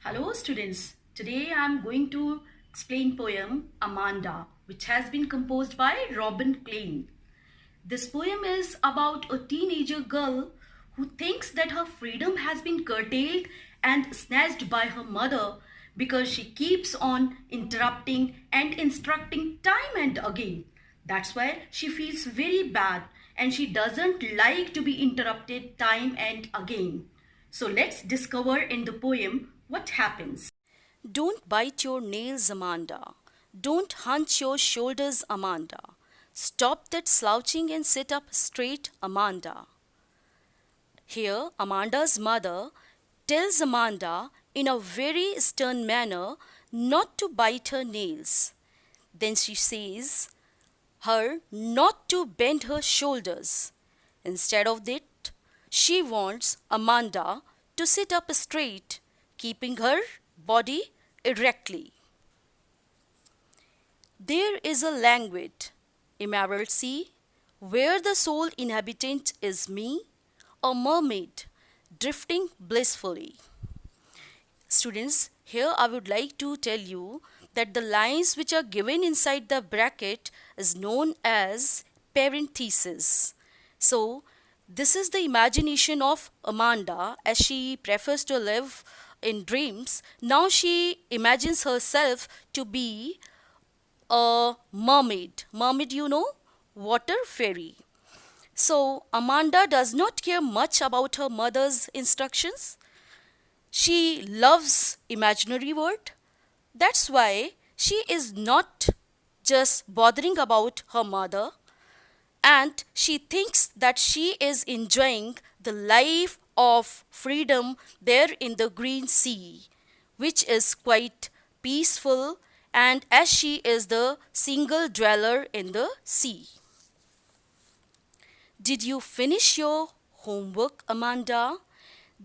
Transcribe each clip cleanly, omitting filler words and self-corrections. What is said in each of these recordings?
Hello students, today I am going to explain poem Amanda which has been composed by Robin Klein. This poem is about a teenager girl who thinks that her freedom has been curtailed and snatched by her mother because she keeps on interrupting and instructing time and again. That's why she feels very bad and she doesn't like to be interrupted time and again. So let's discover in the poem what happens. Don't bite your nails, Amanda. Don't hunch your shoulders, Amanda. Stop that slouching and sit up straight, Amanda. Here, Amanda's mother tells Amanda in a very stern manner not to bite her nails. Then she says her not to bend her shoulders. Instead of that, she wants Amanda to sit up straight, keeping her body erectly. There is a languid, emerald sea, where the sole inhabitant is me, a mermaid, drifting blissfully. Students, here I would like to tell you that the lines which are given inside the bracket is known as parenthesis. So, this is the imagination of Amanda as she prefers to live in dreams. Now she imagines herself to be a mermaid. Mermaid, you know, water fairy. So, Amanda does not care much about her mother's instructions. She loves imaginary world. That's why she is not just bothering about her mother, and she thinks that she is enjoying the life of freedom there in the green sea, which is quite peaceful, and as she is the single dweller in the sea. Did you finish your homework, Amanda?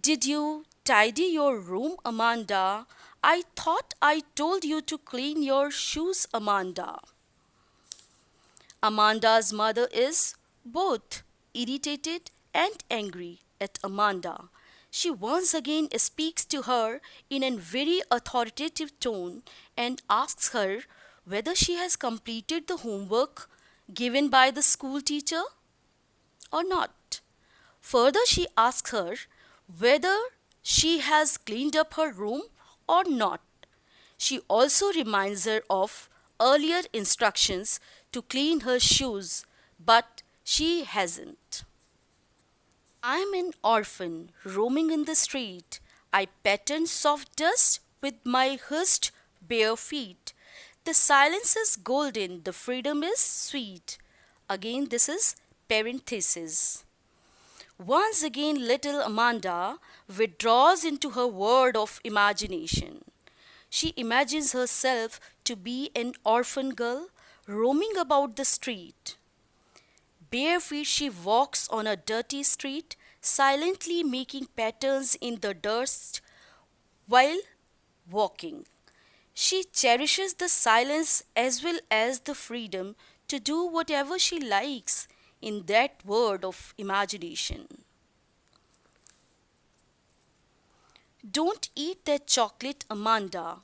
Did you tidy your room, Amanda? I thought I told you to clean your shoes, Amanda. Amanda's mother is both irritated and angry at Amanda. She once again speaks to her in a very authoritative tone and asks her whether she has completed the homework given by the school teacher or not. Further, she asks her whether she has cleaned up her room or not. She also reminds her of earlier instructions to clean her shoes, but she hasn't. I'm an orphan roaming in the street. I pattern soft dust with my hushed bare feet. The silence is golden, the freedom is sweet. Again, this is parenthesis. Once again, little Amanda withdraws into her world of imagination. She imagines herself to be an orphan girl roaming about the street. Bare feet, she walks on a dirty street, silently making patterns in the dust while walking. She cherishes the silence as well as the freedom to do whatever she likes in that world of imagination. Don't eat that chocolate, Amanda.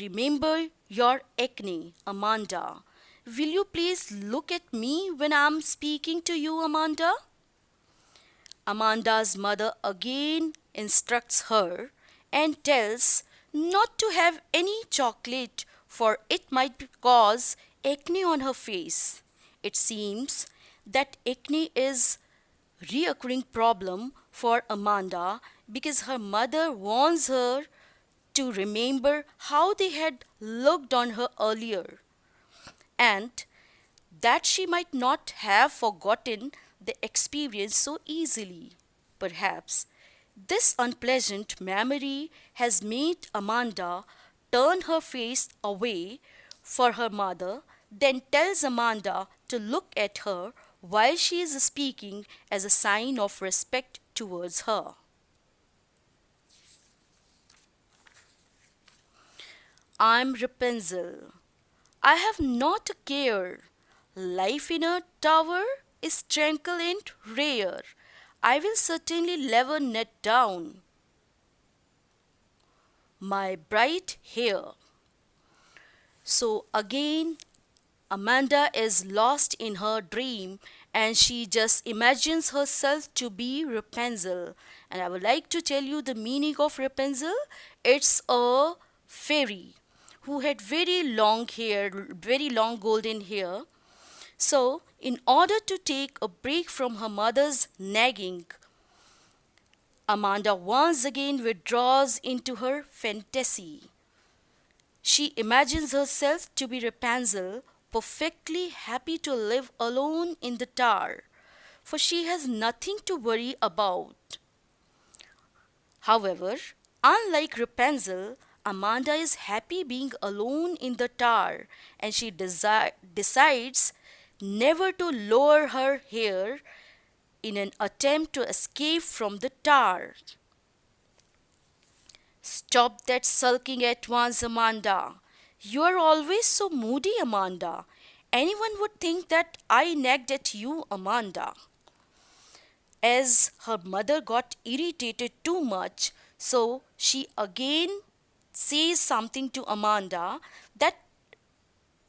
Remember your acne, Amanda. Will you please look at me when I'm speaking to you, Amanda? Amanda's mother again instructs her and tells not to have any chocolate for it might cause acne on her face. It seems that acne is reoccurring problem for Amanda because her mother warns her to remember how they had looked on her earlier and that she might not have forgotten the experience so easily. Perhaps this unpleasant memory has made Amanda turn her face away for her mother, then tells Amanda to look at her while she is speaking as a sign of respect towards her. I'm Rapunzel. I have not a care. Life in a tower is tranquil and rare. I will certainly never net down. my bright hair. So again, Amanda is lost in her dream and she just imagines herself to be Rapunzel. And I would like to tell you the meaning of Rapunzel. It's a fairy who had very long hair, very long golden hair. So, in order to take a break from her mother's nagging, Amanda once again withdraws into her fantasy. She imagines herself to be Rapunzel, perfectly happy to live alone in the tower, for she has nothing to worry about. However, unlike Rapunzel, Amanda is happy being alone in the tower and she decides never to lower her hair in an attempt to escape from the tower. Stop that sulking at once, Amanda. You are always so moody, Amanda. Anyone would think that I nagged at you, Amanda. As her mother got irritated too much, so she again says something to Amanda that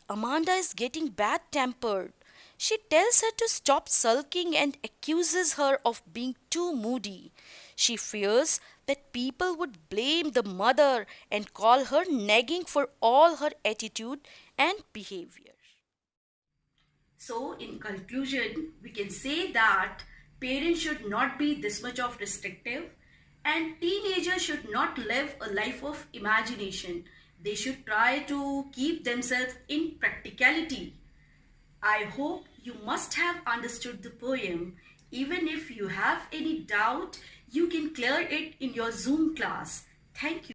Amanda is getting bad tempered. She tells her to stop sulking and accuses her of being too moody. She fears that people would blame the mother and call her nagging for all her attitude and behavior. So, in conclusion, we can say that parents should not be this much of restrictive and teenagers should not live a life of imagination. They should try to keep themselves in practicality. I hope you must have understood the poem. Even if you have any doubt, you can clear it in your Zoom class. Thank you.